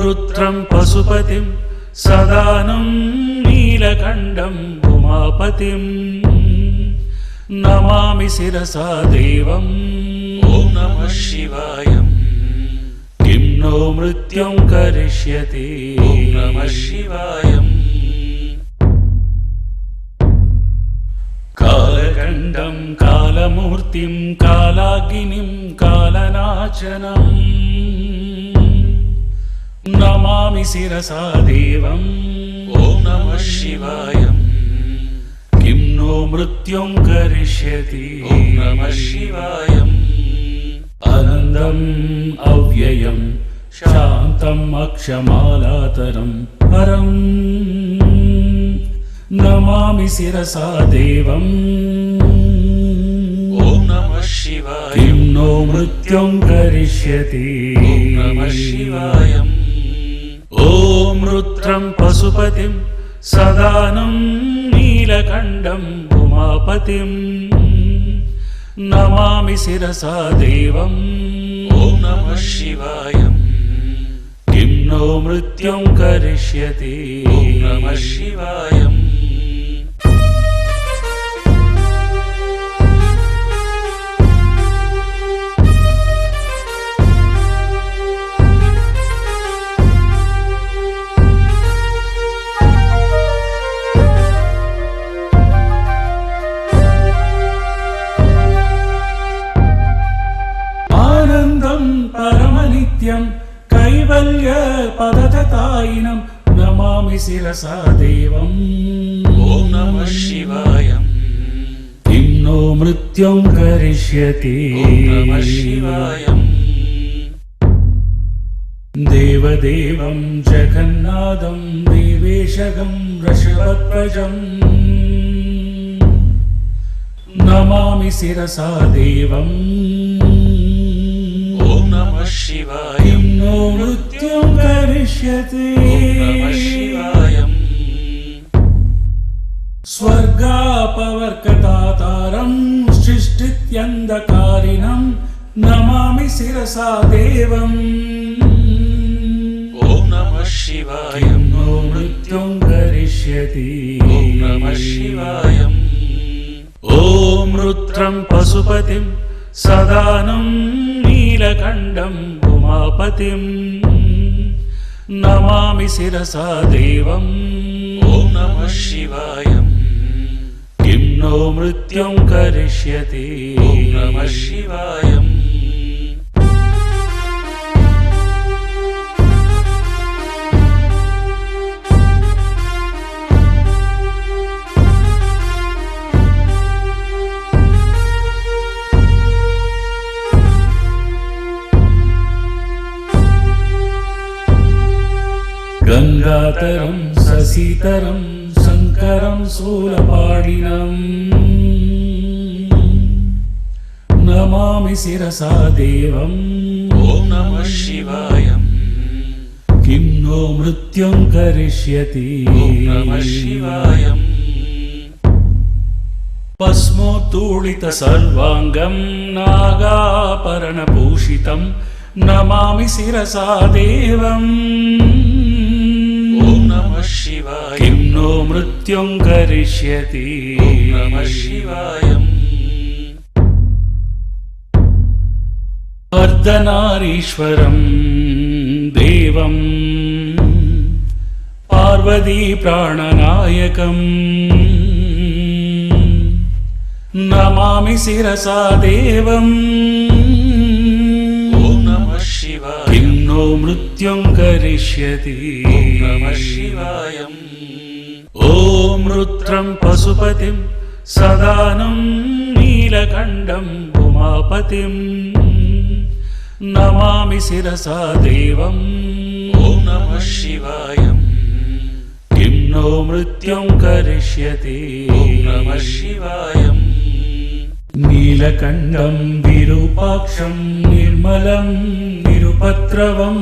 वृत्रं पशुपतिं सदानं नीलकण्ठं उमापतिं नमामि शिरसा देवम् ॐ नमः शिवाय। किं नो मृत्युं करिष्यति ॐ नमः शिवाय। कालकण्ठं कालमूर्तिं कालाग्निं कालनाशनं नमामि शिरसा देवम् ॐ नमः शिवाय। किं नो मृत्युं करिष्यति ॐ नमः शिवाय। अनन्दम् अव्ययं शान्तम् अक्षमालातरं परम् नमामि शिरसा देवम् ॐ नमः शिवाय। किं नो मृत्युं करिष्यति ॐ नमः शिवाय। ॐ रुद्रं पशुपतिं सदानं नीलकण्ठं उमापतिं नमामि शिरसा देवम् ॐ नमः शिवाय। किं नो मृत्युं करिष्यति ॐ नमः शिवाय। परमनित्यं कैवल्य पदततायिनं नमामि शिरसा देवम् ॐ नमः शिवाय। किं नो मृत्युं करिष्यति ॐ नमः शिवाय। देवदेवं जगन्नाथं देवेशगं वृषभध्वजं नमामि शिरसा देवम् ॐ नमः शिवाय। किं नो मृत्युं करिष्यति ॐ नमः शिवाय। स्वर्गापवर्गदातारं सृष्टित्यन्धकारिणं नमामि शिरसा देवम् ॐ नमः शिवाय। किं नो मृत्युं करिष्यति ॐ नमः शिवाय। ॐ रुद्रं पशुपतिं सदानं नीलकण्ठं उमापतिं नमामि शिरसा देवम् ॐ नमः शिवाय। किं नो मृत्युं करिष्यति ॐ नमः शिवाय। गंगातरं शशितरं शंकरं शूलपाणिनं नमामि शिरसा देवम् ॐ नमः शिवाय। किं नो मृत्युं करिष्यति ॐ नमः शिवाय। भस्मोत्तोलित सर्वांगं नागाभरणभूषितं नमामि शिरसा देवम् ॐ नमः शिवाय। किं नो मृत्युं करिष्यति ॐ नमः शिवाय। अर्धनारीश्वरं देवं पार्वती प्राणनायकं नमामि शिरसा देवम् ॐ नमः शिवाय। किं नो मृत्युं करिष्यति ॐ नमः शिवाय। ॐ रुद्रं पशुपतिं सदानं नीलकण्ठं उमापतिं नमामि शिरसा देवम् ॐ नमः शिवाय। किं नो मृत्युं करिष्यति ॐ नमः शिवाय। नीलकण्ठं विरूपाक्षं निर्मलं निरुपद्रवं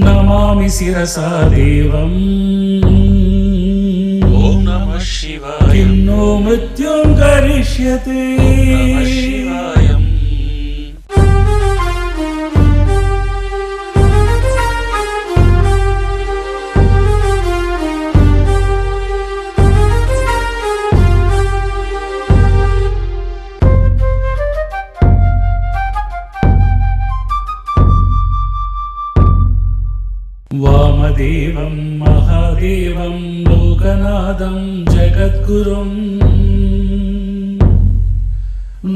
नमामि शिरसा देवम् ॐ नमः शिवाय। किं नो मृत्युं करिष्यति ॐ नमः शिवाय। వామదేవం మహాదేవం లోకనాథం జగద్గురుం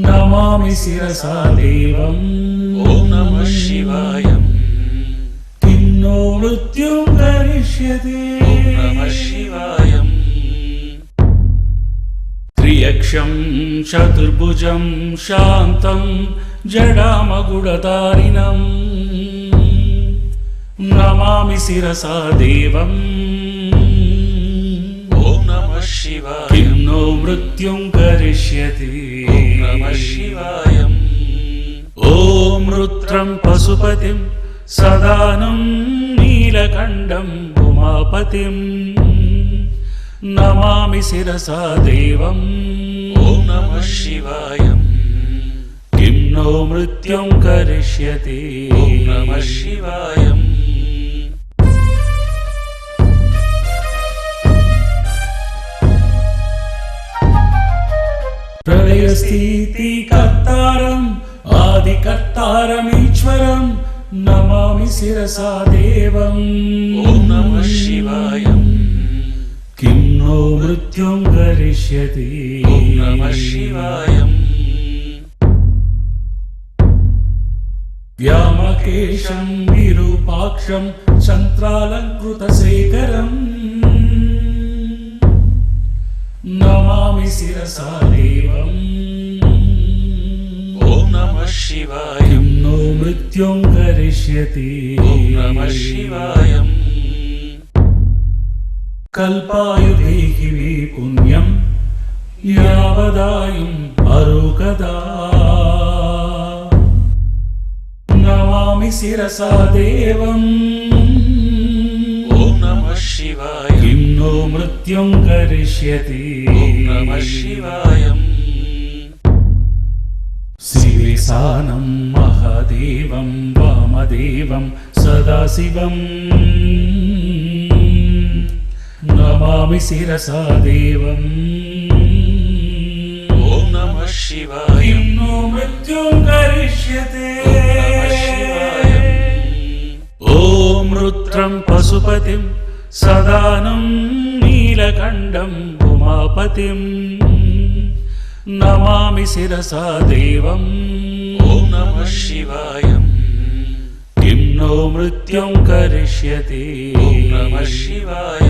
నమామి శిరసా దేవం. ఓం నమః శివాయ. కిం నో మృత్యుం కరిష్యతి. ఓం నమః శివాయ. త్రియక్షం చతుర్భుజం శాంతం జడామగుడతారిణం నమామి శిరసా దేవం. ఓం నమః శివాయ. కిం నో మృత్యుం కరిష్యతి. ఓం నమః శివాయ. ఓం రుద్రం పశుపతిం సదానం నీలకంఠం ఉమాపతిం నమామి శిరసా దేవం. ఓం నమః శివాయ. కిం నో మృత్యుం కరిష్యతి. ఓం నమః శివాయ. ప్రళయస్థితి కర్తారం ఆదికర్తారమీశ్వరం నమామి శిరసా దేవం. ఓం నమః శివాయ. కిం నో మృత్యుం కరిష్యతి. ఓం నమః శివాయ. వ్యామకేశం విరూపాక్షం చంద్రాలంకృతశేఖరం నమామి శిరసా దేవం. ఓం నమః శివాయ. కిం నో మృత్యుం కరిష్యతి. ఓం నమః శివాయ. కల్పాయుధేహి మే పుణ్యం యావదాయుం అరోగదా నమామి శిరసా దేవం. ఓం నమః శివాయ. కిం నో మృత్యుం కరిష్యతి. ఓం నమః శివాయ. శివేశానం మహాదేవం వామదేవం సదాశివం నమామి శిరసా దేవం. ఓం నమః శివాయ. కిం నో మృత్యుం కరిష్యతి. ఓం రుద్రం పశుపతిం సదానం నీలకంఠం ఉమాపతిం నమామి శిరసా దేవం. ఓం నమః శివాయ. కిం నో మృత్యుం కరిష్యతి. ఓం నమః శివాయ.